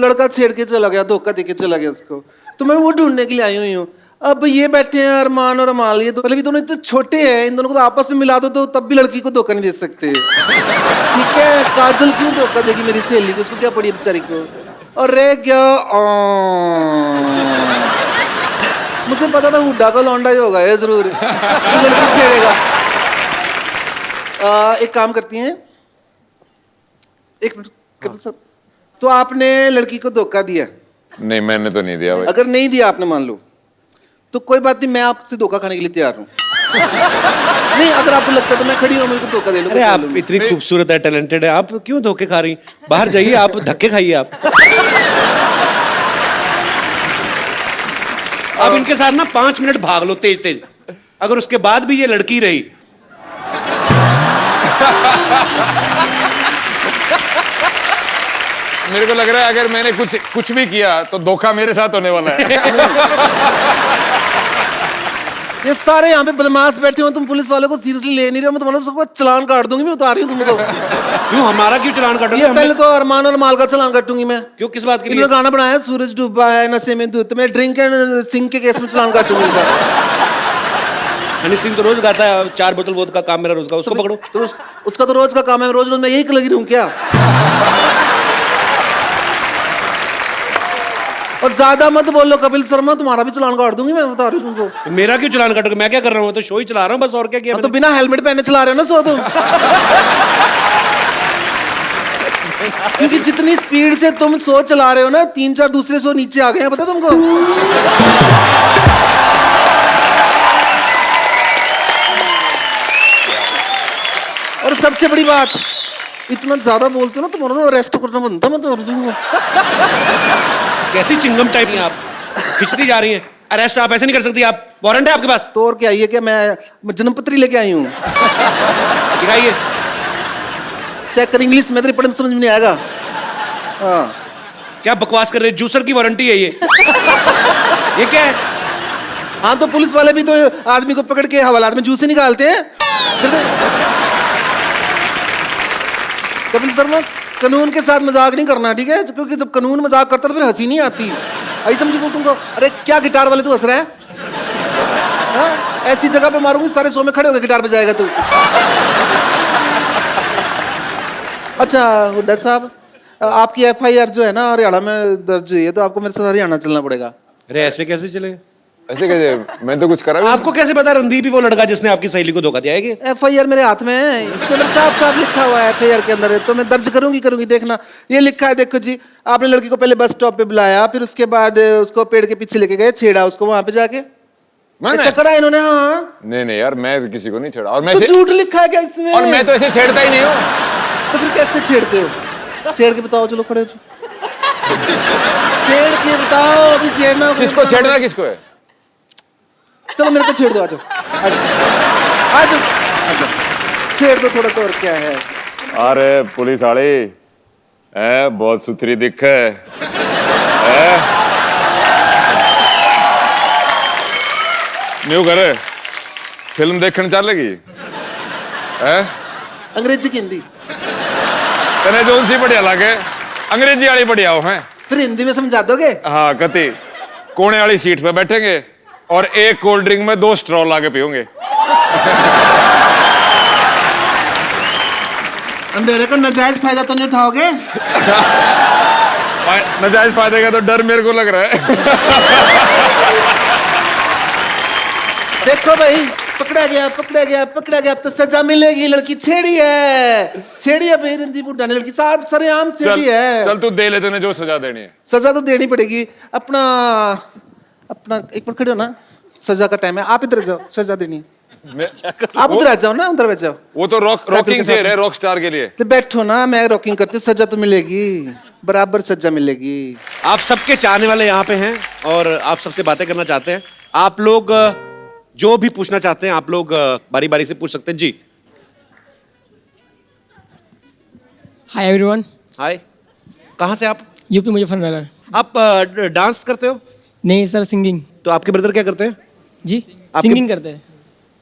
लड़का छेड़ के चला गया, धोखा देके चला गया उसको, तो मैं वो ढूंढने के लिए आई हुई हूँ। अब ये बैठे हैं अरमान और अमाल, ये तो पहले भी दोनों इतने छोटे हैं, इन दोनों को तो आपस में मिला दो तो तब भी लड़की को धोखा नहीं दे सकते। ठीक है, काजल क्यों धोखा देगी मेरी सहेली को? उसको क्या पड़ी बेचारी को? और रह गया मुझे पता था हुड्डा का लौंडा ही होगा ये जरूर, लड़की छेड़ेगा। एक काम करती हैं, एक मिनट कपिल सर, तो आपने लड़की को धोखा दिया? नहीं, मैंने तो नहीं दिया भाई। अगर नहीं दिया आपने, मान लो, तो कोई बात नहीं, मैं आपसे धोखा खाने के लिए तैयार हूँ। नहीं, अगर आपको लगता है तो मैं खड़ी हूँ, मेरे को धोखा दे लो। अरे आप इतनी खूबसूरत है, टैलेंटेड है, आप क्यों धोखे खा रही? बाहर जाइए, आप धक्के खाइए। आप इनके साथ ना 5 मिनट भाग लो तेज तेज, अगर उसके बाद भी ये लड़की रही। मेरे को लग रहा है अगर मैंने कुछ भी किया तो धोखा मेरे साथ होने वाला है। ये सारे यहाँ पे बदमाश बैठे हो, तुम पुलिस वालों को सीरियसली ले नहीं रहे हो, मैं तुम्हारा सबको चलान काट दूंगी, मैं बता रही हूँ तुमको। क्यों? हमारा क्यों चलान काटोगे? ये पहले तो अरमान और माल का चलान काटूंगी मैं। क्यों? किस बात के लिए? इन्होंने गाना बनाया है, सूरज डूबा है नशे में दूध, मैं ड्रिंक एंड सिंह के केस में चलान काटूंगी। हनी सिंह तो रोज गाता है 4 बोतल वोद का काम मेरा रोज का, उसको पकड़ो। तो उसका तो रोज का काम है, रोज रोज मैं यही लगी रहूं क्या? और ज्यादा मत बोलो कपिल शर्मा, तुम्हारा भी चलान काट दूंगी मैं, बता रही हूँ तुमको। मेरा क्यों चलान काटोगे? मैं क्या कर रहा हूँ? तो शो ही चला रहा हूँ बस, और क्या किया? तो बिना हेलमेट पहने चला रहे हो ना सो तुम। क्योंकि जितनी स्पीड से तुम शो चला रहे हो ना, 3-4 दूसरे शो नीचे आ गए हैं, पता तुमको? और सबसे बड़ी बात, इतना ज्यादा बोलते हो ना, तुम्हारा तो अरेस्ट करना बनता। मैं तो कैसी चिंगम टाइप हैं आप, खिंचती जा रही हैं। अरेस्ट आप ऐसे नहीं कर सकती, आप वारंट है आपके पास? तो और क्या, ये क्या मैं जन्मपत्री लेके आई हूँ? दिखाइए, चेक कर, इंग्लिश में तेरे पढ़ने में समझ में नहीं आएगा। हाँ, क्या बकवास कर रहे हैं? जूसर की वारंटी है ये। ये क्या है? हाँ, तो पुलिस वाले भी तो आदमी को पकड़ के हवालात में जूस से निकालते हैं। कपिल शर्मा, कानून के साथ मजाक नहीं करना, ठीक है? क्योंकि जब कानून मजाक करता है तो फिर हंसी नहीं आती। ऐसी समझो तुमको। अरे क्या गिटार वाले तू हंस रहा है? हाँ? ऐसी जगह पे मारूंगी, सारे शो में खड़े होकर गिटार बजाएगा तू। अच्छा हुड्डा साहब, आपकी FIR जो है ना हरियाणा में दर्ज हुई है, तो आपको मेरे साथ हरियाणा चलना पड़ेगा। अरे ऐसे कैसे चले? ऐसे कैसे? मैं तो कुछ करा भी। आपको कैसे पता रणदीप ही वो लड़का जिसने आपकी सहेली को धोखा दिया है? कि FIR मेरे हाथ में है, इसके अंदर साफ साफ लिखा हुआ है। FIR के अंदर है, तो मैं दर्ज करूंगी, देखना। ये लिखा है, देखो जी, आपने लड़की को पहले बस स्टॉप पे बुलाया, फिर उसके बाद उसको पेड़ के पीछे लेके गए, छेड़ा उसको वहां पे जाके। ऐसा करा इन्होंने? हाँ। नहीं यार, मैं किसी को नहीं छेड़ा। और मैं तो झूठ लिखा है क्या इसमें? और मैं तो ऐसे छेड़ता ही नहीं हूँ। तो फिर कैसे छेड़ते हो? छेड़ के बताओ, चलो खड़े हो। छेड़ के बताओ, अभी छेड़ना। किसको छेड़ना, किसको है? चलो मेरे को छेड़ दो, आजो आजो आजो, छेड़ दो थोड़ा सा, और क्या है? अरे पुलिस वाले बहुत सुथरी दिख है। न्यू करे फिल्म देखने चलेगी? अंग्रेजी की हिंदी? तने जो सी बढ़िया लगे, अंग्रेजी वाली बढ़िया हो है। फिर हिंदी में समझा दोगे? हाँ, कति कोने वाली सीट पे बैठेंगे और एक कोल्ड ड्रिंक में 2 स्ट्रॉ लाके पियोगे। अंधेरे का नाजायज फायदा तो नहीं उठाओगे? नाजायज फायदे का तो डर मेरे को लग रहा है। देखो भाई, पकड़ा गया, अब तो सजा मिलेगी। लड़की छेड़ी है भाई, रणदीप हुड्डा ने लड़की साहब सरेआम छेड़ी है। चल तू दे ले, तूने जो सजा देनी है। सजा तो देनी पड़ेगी। अपना एक मिनट खड़े हो ना, सजा का टाइम है, आप इधर जाओ, सजा देनी। आप उधर आ जाओ ना, उधर बैठ जाओ। वो तो रॉकिंग चेयर है, रॉक स्टार के लिए। तो बैठो ना, मैं रॉकिंग करती, सजा तो मिलेगी। बराबर सज्जा मिलेगी। आप सबके चाहने वाले यहाँ पे हैं और आप सबसे बातें करना चाहते हैं। आप लोग जो भी पूछना चाहते हैं आप लोग बारी बारी से पूछ सकते हैं। जी हाय एवरीवन। हाय, कहाँ से आप? यूपी मुजफ्फरनगर। आप डांस करते हो? नहीं सर, सिंगिंग। तो आपके ब्रदर क्या करते हैं? जी सिंगिंग करते हैं।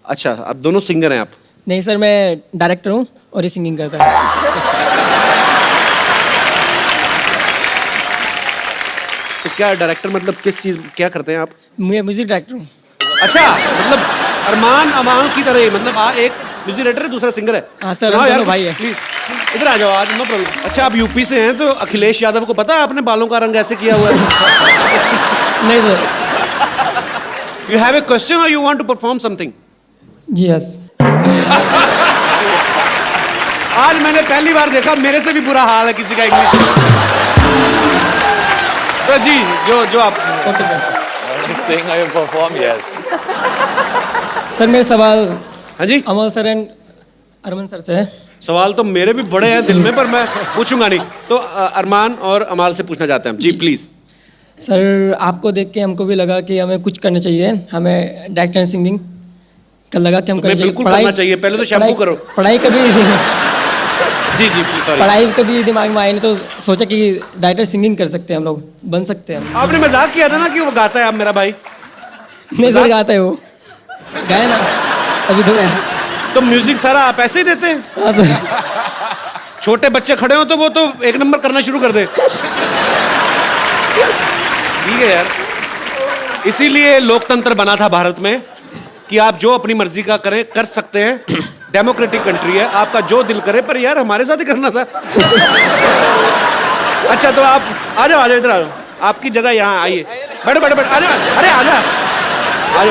अच्छा, आप दोनों सिंगर हैं आप? नहीं सर, मैं डायरेक्टर हूँ और ये सिंगिंग करता है। तो क्या डायरेक्टर मतलब किस चीज क्या करते हैं आप? मैं म्यूजिक डायरेक्टर हूँ। अच्छा, मतलब अरमान अमान की तरह ही, मतलब एक म्यूजिक डायरेक्टर है, दूसरा सिंगर है। हाँ सर, यार भाई है। प्लीज इधर आ जाओ आज, नो प्रॉब्लम। अच्छा, आप यूपी से हैं तो अखिलेश यादव को पता है आपने बालों का रंग ऐसे किया हुआ है? नहीं sir. You have a question और you want to perform something? जी यस। आज मैंने पहली बार देखा, मेरे से भी बुरा हाल है किसी का इंग्लिश। तो जी जो आप okay sir. Sing or you perform? Yes. Sir मेरे सवाल हाँ जी अमल सर एंड अरमान सर से है। सवाल तो मेरे भी बड़े हैं दिल में, पर मैं पूछूंगा नहीं। तो अरमान और अमाल से पूछना चाहते हैं हम। जी प्लीज। सर आपको देख के हमको भी लगा कि हमें कुछ करना चाहिए, हमें डायरेक्टर एंड सिंगिंग का लगा कि हम करना चाहिए। बिल्कुल करना चाहिए, पहले तो शैम्पू करो। पढ़ाई कभी जी सॉरी, पढ़ाई कभी दिमाग में आई नहीं, तो सोचा कि डायरेक्टर सिंगिंग कर सकते हैं, हम लोग बन सकते हैं। आपने मजाक किया था ना कि वो गाता है, आप मेरा भाई। नहीं सर, गाता है वो, गाया ना अभी तो गाया। तो म्यूजिक सारा आप ऐसे ही देते हैं? हाँ सर। छोटे बच्चे खड़े हो तो वो तो एक नंबर करना शुरू कर दे। ठीक है यार, इसीलिए लोकतंत्र बना था भारत में कि आप जो अपनी मर्जी का करें कर सकते हैं। डेमोक्रेटिक कंट्री है, आपका जो दिल करे, पर यार हमारे साथ ही करना था। अच्छा, तो आप आ जाओ इधर आ जाओ, आपकी जगह यहाँ आइए। बैठो बैठो बैठो, आ जाओ। अरे आ जाओ आ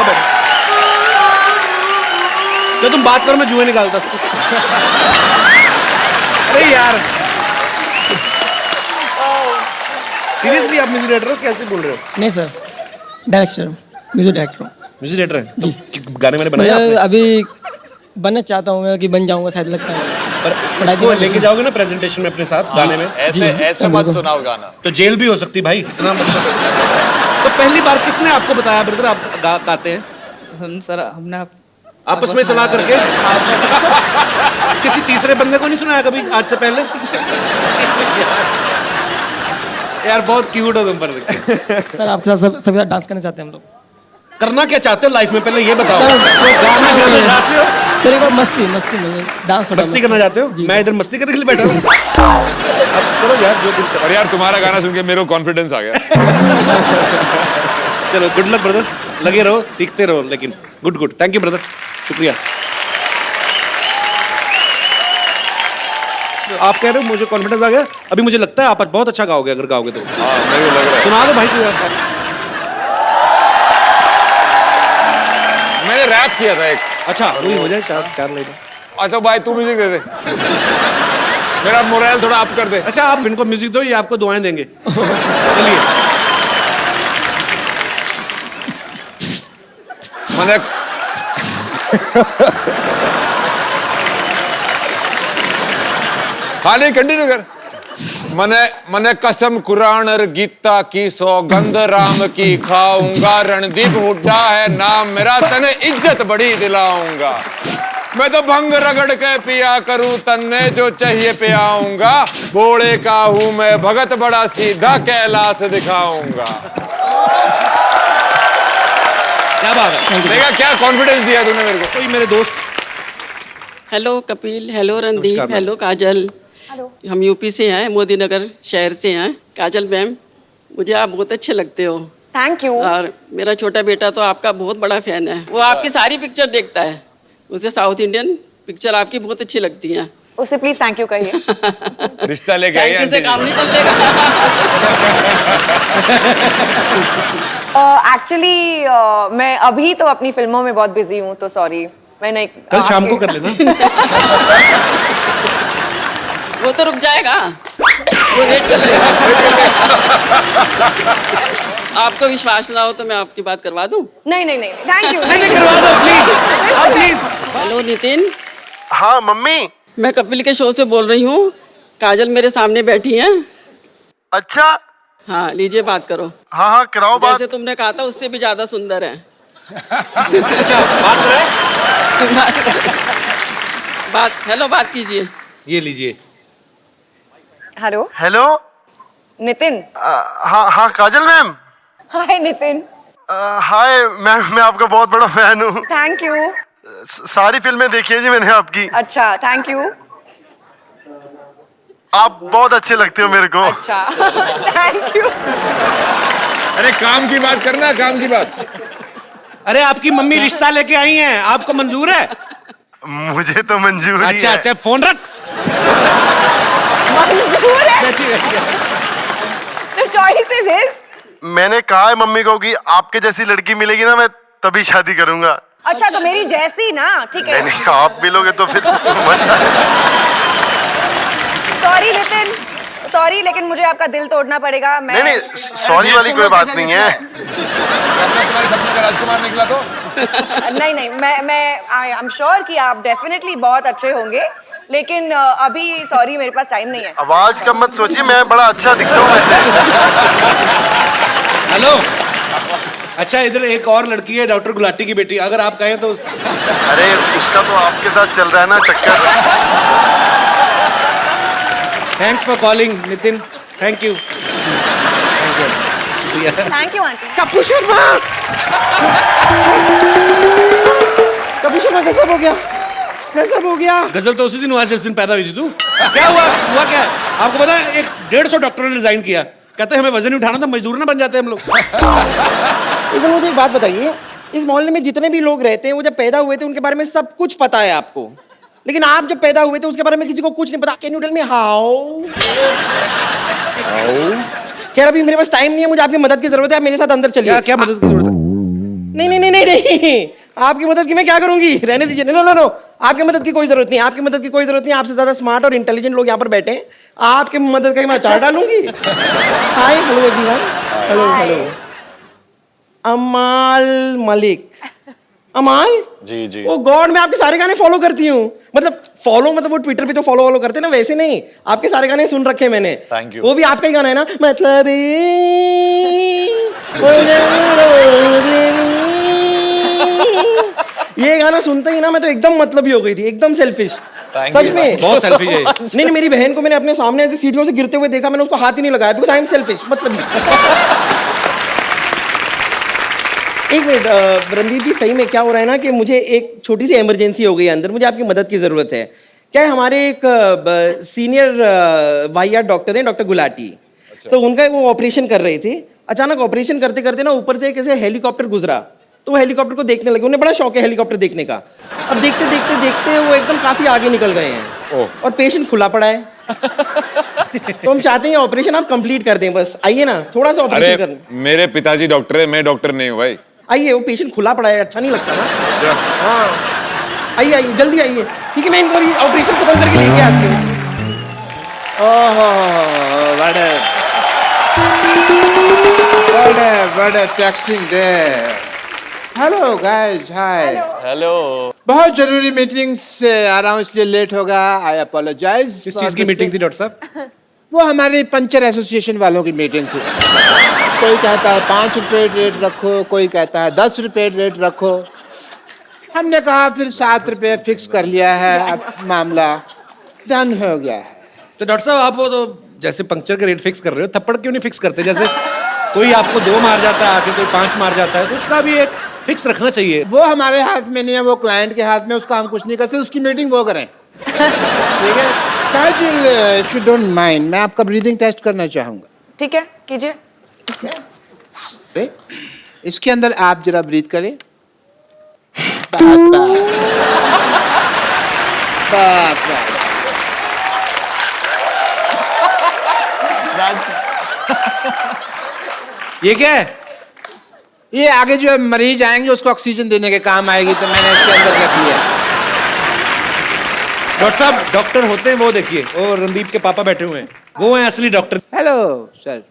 बैठो। तो तुम बात करो, मैं जुए निकालता। अरे यार सीरियसली आप म्यूजिक डायरेक्टर हो? कैसे बोल रहे हो? नहीं सर, डायरेक्टर, म्यूजिक डायरेक्टर हूँ। म्यूजिक डायरेक्टर है? जी। तो गाने मैंने बनाए आपने? अभी बनना चाहता हूँ मैं, कि बन जाऊंगा शायद, लगता है। पर इसको लेके जाओगे ना प्रेजेंटेशन में अपने साथ गाने में? ऐसे मत सुनाओ गाना, तो जेल भी हो सकती भाई, इतना मतलब। तो पहली बार किसने आपको बताया ब्रदर आप गाते हैं? हम सर, हमने आपस में सलाह करके? किसी तीसरे बंदे को नहीं सुनाया कभी आज से पहले? यार बहुत क्यूट हो तुम पर। सर आपके साथ सबके साथ डांस करना चाहते हैं हम लोग। करना क्या चाहते हो लाइफ में, पहले ये बताओ। सर, गाना गाना चाहते हो? सर एक बार मस्ती डांस मस्ती करना चाहते हो? मैं इधर मस्ती करने के लिए बैठा हूँ। अब करो यार जो दिल करे। और यार तुम्हारा गाना सुन के मेरे को कॉन्फिडेंस आ गया। चलो गुड लक ब्रदर, लगे रहो, सीखते रहो, लेकिन गुड थैंक यू ब्रदर, शुक्रिया। आप कह रहे हो मुझे कॉन्फिडेंस आ गया? अभी मुझे लगता है आप बहुत अच्छा गाओगे, अगर गाओगे तो। हाँ, मेरे को लग रहा है। सुना दो भाई तू। मैंने रैप किया था एक। अच्छा, वही हो जाए चार लाइन। अच्छा भाई तू म्यूजिक दे दे, मेरा मोरल थोड़ा अप कर दे। अच्छा, आप इनको म्यूजिक दो, ये आपको दुआएं देंगे। चलिए। मैंने खाली कंटिन्यू कर। मने कसम कुरान और गीता की, सौगंध राम की खाऊंगा, रणदीप हुड्डा है नाम मेरा, तने इज्जत बड़ी दिलाऊंगा। मैं तो भंग रगड़ के पिया करूं, तन्ने जो चाहिए पियाऊंगा। घोड़े का हूं मैं भगत, बड़ा सीधा कैलाश दिखाऊंगा। क्या बात है, देखा क्या कॉन्फिडेंस दिया तूने मेरे को। कोई मेरे दोस्त। Hello Kapil, hello Randeep, hello Kajal. हम यूपी से हैं, मोदी नगर शहर से हैं। काजल मैम, मुझे आप बहुत अच्छे लगते हो। Thank you. और मेरा छोटा बेटा तो आपका बहुत बड़ा फैन है, वो आपकी सारी पिक्चर देखता है, उसे साउथ इंडियन पिक्चर आपकी बहुत अच्छी लगती हैं। उसे प्लीज थैंक यू कहिए। रिश्ता लेके थैंक यू से काम नहीं चलेगा। एक्चुअली मैं अभी तो अपनी फिल्मों में बहुत बिजी हूँ, तो सॉरी मैंने कल शाम को कर लेना। वो तो रुक जाएगा, वो वेट कर लेगा। आपको विश्वास ना हो तो मैं आपकी बात करवा दूं? नहीं, थैंक यू। नहीं करवा दो प्लीज। हेलो नितिन। हाँ मम्मी। मैं कपिल के शो से बोल रही हूँ। काजल मेरे सामने बैठी है। अच्छा। हाँ लीजिए बात करो। हाँ हाँ कराओ बात। जैसे तुमने कहा था उससे भी ज्यादा सुंदर है। अच्छा बात करें। बात हेलो बात कीजिए। ये लीजिए। Hello hello Nitin. हाँ हाँ काजल मैम। हाय नितिन। हाय मैम, मैं आपका बहुत बड़ा फैन हूँ। Thank you. सारी फिल्में देखी है जी मैंने आपकी। अच्छा थैंक यू। आप बहुत अच्छे लगते हो मेरे को। अच्छा थैंक यू। अरे काम की बात करना, काम की बात। अरे आपकी मम्मी रिश्ता लेके आई हैं, आपको मंजूर है? मुझे तो मंजूर ही अच्छा है। अच्छा फोन रख। मंजूर है। The choice is his। मैंने कहा है मम्मी को कि आपके जैसी लड़की मिलेगी ना मैं तभी शादी करूंगा। अच्छा तो मेरी जैसी ना, ठीक है। नहीं आप मिलोगे तो फिर सॉरी नितिन, सॉरी लेकिन मुझे आपका दिल तोड़ना पड़ेगा। मैं नहीं सॉरी वाली कोई बात नहीं है। तुम्हारे सपने का राजकुमार निकला तो? नहीं मैं आई एम श्योर कि आप डेफिनेटली बहुत अच्छे होंगे, लेकिन अभी सॉरी मेरे पास टाइम नहीं है। आवाज कम मत सोचिए, मैं बड़ा अच्छा दिखता हूँ वैसे। हेलो। अच्छा इधर एक और लड़की है डॉक्टर गुलाटी की बेटी, अगर आप कहें तो। अरे उसका तो आपके साथ चल रहा है ना चक्कर। Thanks for calling Nitin, thank you. Thank you aunty. Kapoor Sharma. Kapoor Sharma कैसा हो गया? कैसा हो गया? गजल तो उसी दिन हुआ जिस दिन पैदा हुई थी तू। क्या हुआ क्या है? आपको पता है 150 डॉक्टरों ने रिजाइन किया, कहते हैं हमें वजन नहीं उठाना था, मजदूर ना बन जाते हम लोग। लेकिन मुझे एक बात बताइए, इस मोहल्ले में जितने भी लोग रहते हैं वो जब पैदा हुए थे उनके बारे में सब कुछ पता है आपको, लेकिन आप जब पैदा हुए थे उसके बारे में किसी को कुछ नहीं पता। Can you tell me how? खैर अभी मेरे पास टाइम नहीं है, मुझे आपकी मदद की जरूरत है, आप मेरे साथ अंदर चलिए। क्या मदद की जरूरत है? नहीं, आपकी मदद की मैं क्या करूंगी, रहने दीजिए। नो, आपकी मदद की कोई जरूरत नहीं, आपकी मदद की कोई जरूरत नहीं। आपसे ज्यादा स्मार्ट और इंटेलिजेंट लोग यहाँ पर बैठे हैं, आपकी मदद का मैं चार डालूंगी। Hi hello everyone. हेलो। अमाल मलिक। अमाल? जी जी। ओ गॉड, मैं आपके सारे गाने फॉलो करती हूँ। मतलब फॉलो मतलब वो ट्विटर पे तो फॉलो करते हैं ना, वैसे नहीं, आपके सारे गाने सुन रखे मैंने। Thank you. वो भी आपका ही गाना है ना, मतलब ये गाना सुनते ही ना मैं तो एकदम मतलबी हो गई थी, एकदम सेल्फिश। सच में बहुत सेल्फिश है। नहीं मेरी बहन को मैंने अपने सामने ऐसे सीढ़ियों से गिरते हुए देखा, मैंने उसको हाथ ही नहीं लगाया, बिकॉज़ आई एम सेल्फिश, मतलबी। एक मिनट रणदीप जी, सही में क्या हो रहा है ना कि मुझे एक छोटी सी इमरजेंसी हो गई है अंदर, मुझे आपकी मदद की जरूरत है। क्या है, हमारे एक सीनियर वाहियात डॉक्टर हैं, डॉक्टर गुलाटी। तो उनका वो ऑपरेशन कर रहे थे, अचानक ऑपरेशन करते करते ना ऊपर से कैसे हेलीकॉप्टर गुजरा, तो वो हेलीकॉप्टर को देखने लगे, उन्हें बड़ा शौक है हेलीकॉप्टर देखने का। अब देखते देखते देखते वो एकदम काफी आगे निकल गए हैं और पेशेंट खुला पड़ा है। तो हम चाहते हैं ऑपरेशन आप कंप्लीट कर दें, बस आइए ना, थोड़ा सा ऑपरेशन कर। मेरे पिताजी डॉक्टर है, मैं डॉक्टर नहीं हूँ भाई। आइए, वो पेशेंट खुला पड़ा है, अच्छा नहीं लगता ना। हाँ आइए जल्दी आइए, ठीक है मैं इनको ऑपरेशन खत्म करके लेके आती हूँ। What a taxing day. Hello guys, hi. Hello. बहुत जरूरी मीटिंग से आ रहा हूँ इसलिए लेट होगा, आई अपोलोजाइज। किस चीज की मीटिंग थी डॉक्टर साहब? वो हमारी पंचर एसोसिएशन वालों की मीटिंग थी। कोई कहता है 5 रुपए रेट रखो, कोई कहता है 10 रुपए रेट रखो। हमने कहा फिर 7 रुपए फिक्स कर लिया है, अब मामला डन हो गया है। तो डॉक्टर साहब आप वो तो जैसे पंक्चर का रेट फिक्स कर रहे हो, थप्पड़ क्यों नहीं फिक्स करते? जैसे कोई आपको 2 मार जाता है, आके कोई 5 मार जाता है, तो उसका भी एक फिक्स रखना चाहिए। वो हमारे हाथ में नहीं है, वो क्लाइंट के हाथ में, उसका हम कुछ नहीं कर सकते, उसकी मीटिंग वो करें। ठीक है काजल, इफ यू डोंट माइंड, मैं आपका ब्रीदिंग टेस्ट करना चाहूंगा। ठीक है कीजिए। इसके अंदर आप जरा ब्रीथ करें। बस ये क्या है? ये आगे जो मरीज आएंगे उसको ऑक्सीजन देने के काम आएगी, तो मैंने इसके अंदर रख लिया। डॉक्टर साहब डॉक्टर होते हैं वो देखिए, और रणदीप के पापा बैठे हुए हैं, वो हैं असली डॉक्टर। हेलो सर,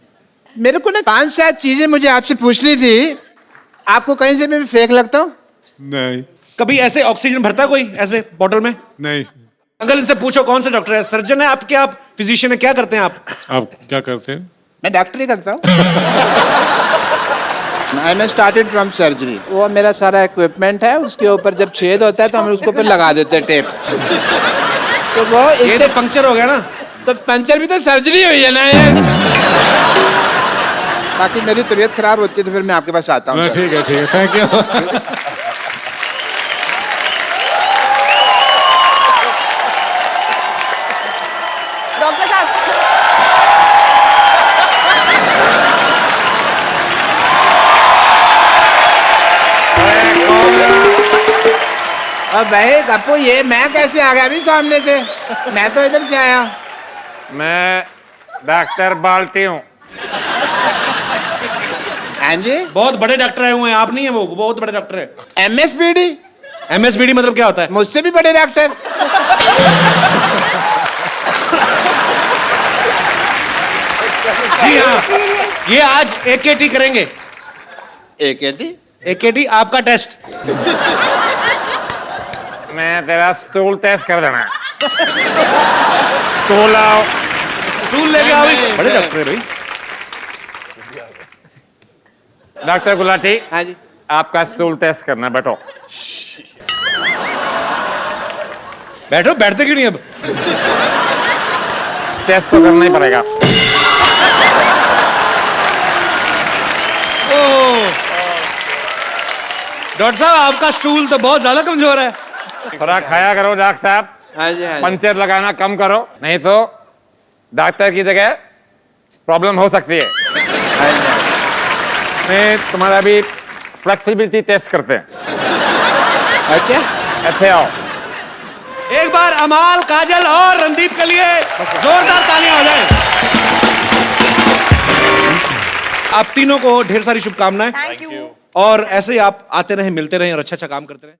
मेरे को ना 5-7 चीजें मुझे आपसे पूछनी थी। आपको कहीं से मैं फेक लगता हूँ? नहीं। कभी ऐसे ऑक्सीजन भरता कोई ऐसे बॉटल में? नहीं। अंकल इनसे पूछो कौन से डॉक्टर है? सर्जन है आपके? आप फिजिशियन है? क्या करते हैं आप? आप क्या करते हैं? मैं डॉक्टरी करता हूँ। मैं स्टार्टेड फ्रॉम सर्जरी। वो मेरा सारा इक्विपमेंट है, उसके ऊपर जब छेद होता है तो हम उसको फिर लगा देते हैं टेप। तो वो इससे पंक्चर हो गया ना? तो पंचर भी तो सर्जरी हुई है ना ये। बाकी मेरी तबीयत खराब होती है तो फिर मैं आपके पास आता हूँ। ठीक है, थैंक यू। डॉक्टर साहब, अब भाई कप्पू, ये मैं कैसे आ गया अभी सामने से? मैं तो इधर से आया। मैं डॉक्टर बाल्टी हूँ। हाँ जी, बहुत बड़े डॉक्टर आए हुए हैं, आप नहीं है वो, बहुत बड़े डॉक्टर है। MSBD? MSBD मतलब क्या होता है? मुझसे भी बड़े डॉक्टर। जी हाँ, ये आज AKT करेंगे। AKT? AKT आपका टेस्ट। मैं तेरा स्टूल टेस्ट कर देना। स्टूल आओ। स्टूल लेके आओ। बड़े डॉक्टर है भाई। डॉक्टर गुलाटी, हाँ जी, आपका स्टूल टेस्ट करना, बैठो। बैठो, बैठते क्यों नहीं अब? टेस्ट तो करना ही पड़ेगा। डॉक्टर साहब, आपका स्टूल तो बहुत ज्यादा कमजोर है। थोड़ा खाया करो डॉक्टर साहब। हाँ जी, हाँ जी। पंचर लगाना कम करो, नहीं तो डॉक्टर की जगह प्रॉब्लम हो सकती है। हाँ जी। मैं तुम्हारा भी फ्लेक्सिबिलिटी टेस्ट करते हैं। अच्छा, अच्छे आओ। एक बार अमाल, काजल और रणदीप के लिए जोरदार तालियां हो जाएं। आप तीनों को ढेर सारी शुभकामनाएं। Thank you. और ऐसे ही आप आते रहें, मिलते रहें और अच्छा अच्छा काम करते रहें।